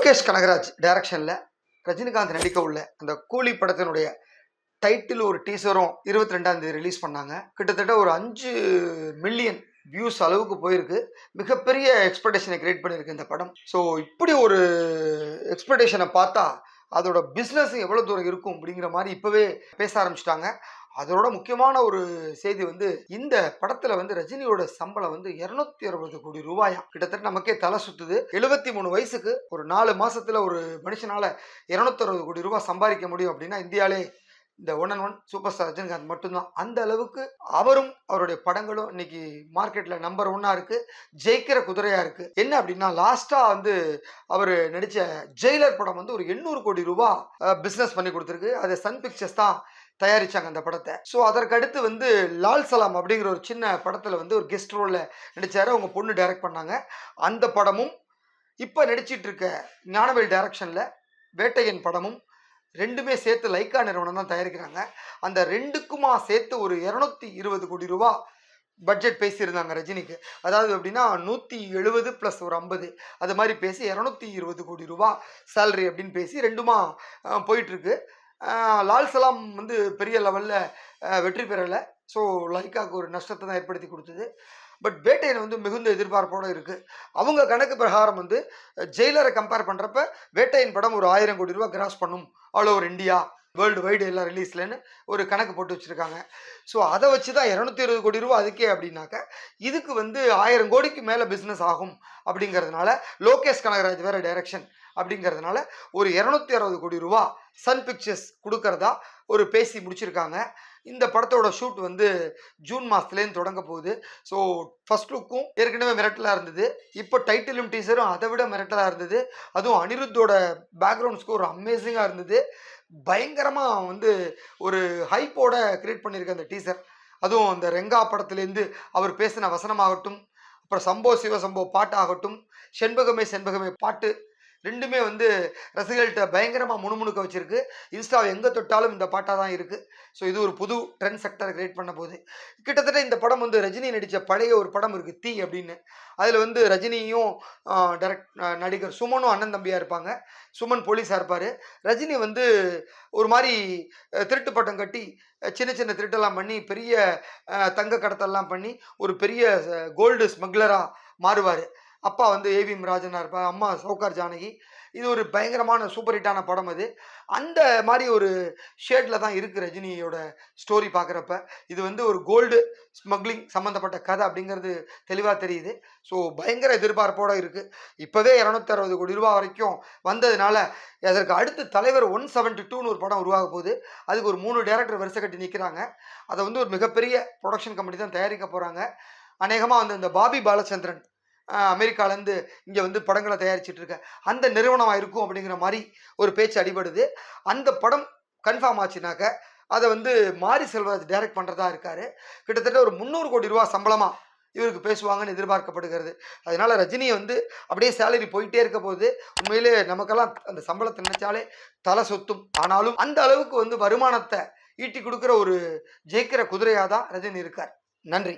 லோகேஷ் கனகராஜ் டைரக்ஷன்ல ரஜினிகாந்த் நடிக்க உள்ள அந்த கூலி படத்தினுடைய டைட்டில் ஒரு டீசரும் 22ஆம் தேதி ரிலீஸ் பண்ணாங்க. கிட்டத்தட்ட ஒரு 5 மில்லியன் வியூஸ் அளவுக்கு போயிருக்கு. மிகப்பெரிய எக்ஸ்பெக்டேஷனை கிரியேட் பண்ணியிருக்கு இந்த படம். ஸோ இப்படி ஒரு எக்ஸ்பெக்டேஷனை பார்த்தா அதோட பிஸ்னஸ் எவ்வளோ தூரம் இருக்கும் அப்படிங்கிற மாதிரி இப்போவே பேச ஆரம்பிச்சிட்டாங்க. அதோட முக்கியமான ஒரு செய்தி இந்த படத்துல ரஜினியோட சம்பளம் 260 கோடி ரூபாயா. கிட்டத்தட்ட நமக்கே தலை சுத்துது. 73 வயசுக்கு ஒரு 4 மாசத்துல ஒரு மனுஷனால 260 கோடி ரூபாய் சம்பாதிக்க முடியும் அப்படின்னா இந்தியாலே இந்த 1 and 1 சூப்பர் ஸ்டார் ரஜினிகாந்த் மட்டும்தான். அந்த அளவுக்கு அவரும் அவருடைய படங்களும் இன்னைக்கு மார்க்கெட்ல நம்பர் 1 இருக்கு, ஜெயிக்கிற குதிரையா இருக்கு. என்ன அப்படின்னா லாஸ்டா அவர் நடிச்ச ஜெயிலர் படம் ஒரு 800 கோடி ரூபாய் பிசினஸ் பண்ணி கொடுத்துருக்கு. அது சன் பிக்சர்ஸ் தான் தயாரிச்சாங்க அந்த படத்தை. ஸோ அதற்கு அடுத்து லால் சலாம் அப்படிங்கிற ஒரு சின்ன படத்துல ஒரு கெஸ்ட் ரோல்ல நடிச்சாரு. அவங்க பொண்ணு டைரக்ட் பண்ணாங்க. அந்த படமும் இப்ப நடிச்சிட்டு இருக்க ஞானவேல் டைரக்ஷன்ல வேட்டையன் படமும் ரெண்டுமே சேர்த்து லைக்கா நிறுவனம் தான் தயாரிக்கிறாங்க. அந்த ரெண்டுக்குமா சேர்த்து ஒரு 220 கோடி ரூபாய் பட்ஜெட் பேசியிருந்தாங்க ரஜினிக்கு. அதாவது அப்படின்னா 170 + ஒரு 50 அது மாதிரி பேசி 220 கோடி ரூபாய் சேலரி அப்படின்னு பேசி ரெண்டுமா போயிட்டு இருக்கு. லால் சலாம் பெரிய லெவலில் வெற்றி பெறலை. ஸோ லைக்காவுக்கு ஒரு நஷ்டத்தை தான் ஏற்படுத்தி கொடுத்தது. பட் வேட்டையன் மிகுந்த எதிர்பார்ப்போடு இருக்குது. அவங்க கணக்கு பிரகாரம் ஜெயிலரை கம்பேர் பண்ணுறப்ப வேட்டையன் படம் ஒரு 1000 கோடி ரூபாய் கிராஸ் பண்ணும் all over India, world wide எல்லாம் ரிலீஸ்லன்னு ஒரு கணக்கு போட்டு வச்சுருக்காங்க. ஸோ அதை வச்சு தான் 220 கோடி ரூபா அதுக்கே அப்படின்னாக்க இதுக்கு 1000 கோடிக்கு மேலே பிஸ்னஸ் ஆகும். அப்படிங்கிறதுனால லோகேஷ் கனகராஜ் வேறு டைரக்ஷன் அப்படிங்கிறதுனால ஒரு 260 கோடி ரூபா சன் பிக்சர்ஸ் கொடுக்கறதா ஒரு பேசி முடிச்சிருக்காங்க. இந்த படத்தோட ஷூட் ஜூன் மாதத்துலேருந்து தொடங்க போகுது. ஸோ ஃபர்ஸ்ட் லுக்கும் ஏற்கனவே மிரட்டலாக இருந்தது. இப்போ டைட்டிலும் டீசரும் அதை விட மிரட்டலாக இருந்தது. அதுவும் அனிருத்தோட பேக்ரவுண்ட் ஸ்கோர் அமேசிங்காக இருந்தது. பயங்கரமாக ஒரு ஹைப்போட கிரியேட் பண்ணியிருக்க அந்த டீசர். அதுவும் அந்த ரெங்கா படத்துலேருந்து அவர் பேசின வசனமாகட்டும், அப்புறம் சம்போ சிவசம்போ பாட்டாகட்டும், செண்பகமே செண்பகமே பாட்டு ரெண்டுமே ரசிகர்கள்ட்ட பயங்கரமாக முணுமுணுக்க வச்சிருக்கு. இன்ஸ்டாவை எங்கே தொட்டாலும் இந்த பாட்டாக தான் இருக்குது. ஸோ இது ஒரு புது ட்ரெண்ட் செக்டரை கிரியேட் பண்ண போகுது. கிட்டத்தட்ட இந்த படம் ரஜினி நடித்த பழைய ஒரு படம் இருக்குது தீ அப்படின்னு. அதில் ரஜினியும் நடிகர் சுமனும் அண்ணன் தம்பியாக இருப்பாங்க. சுமன் போலீஸாக இருப்பார். ரஜினி ஒரு மாதிரி திருட்டு பட்டம் கட்டி சின்ன சின்ன திருட்டெல்லாம் பண்ணி பெரிய தங்க கடத்தெல்லாம் பண்ணி ஒரு பெரிய கோல்டு ஸ்மக்லராக மாறுவார். அப்பா ஏவிஎம் ராஜனா இருப்பார், அம்மா சௌகார் ஜானகி. இது ஒரு பயங்கரமான சூப்பர் ஹிட்டான படம். அது அந்த மாதிரி ஒரு ஷேடில் தான் இருக்குது ரஜினியோட ஸ்டோரி பார்க்குறப்ப. இது ஒரு கோல்டு ஸ்மக்லிங் சம்மந்தப்பட்ட கதை அப்படிங்கிறது தெளிவாக தெரியுது. ஸோ பயங்கர எதிர்பார்ப்போடு இருக்குது. இப்போவே 260 கோடி ரூபா வரைக்கும் வந்ததுனால அதற்கு அடுத்து தலைவர் 172ன்னு ஒரு படம் உருவாக போகுது. அதுக்கு ஒரு 3 டைரக்டர் வரிசை கட்டி நிற்கிறாங்க. அதை ஒரு மிகப்பெரிய ப்ரொடக்ஷன் கம்பெனி தான் தயாரிக்க போகிறாங்க. அநேகமாக இந்த பாபி பாலச்சந்திரன் அமெரிக்காலேருந்து இங்கே படங்களை தயாரிச்சுட்டு இருக்க அந்த நிறுவனமாக இருக்கும் அப்படிங்கிற மாதிரி ஒரு பேச்சு அடிபடுது. அந்த படம் கன்ஃபார்ம் ஆச்சுனாக்க அதை மாரி செல்வராஜ் டைரக்ட் பண்ணுறதா இருக்காரு. கிட்டத்தட்ட ஒரு 300 கோடி ரூபா சம்பளமாக இவருக்கு பேசுவாங்கன்னு எதிர்பார்க்கப்படுகிறது. அதனால ரஜினி அப்படியே சேலரி போயிட்டே இருக்க போது உண்மையிலே நமக்கெல்லாம் அந்த சம்பளத்தை நினைச்சாலே தலை சொத்தும். ஆனாலும் அந்த அளவுக்கு வருமானத்தை ஈட்டி கொடுக்குற ஒரு ஜெயிக்கிற குதிரையாக தான் ரஜினி இருக்கார். நன்றி.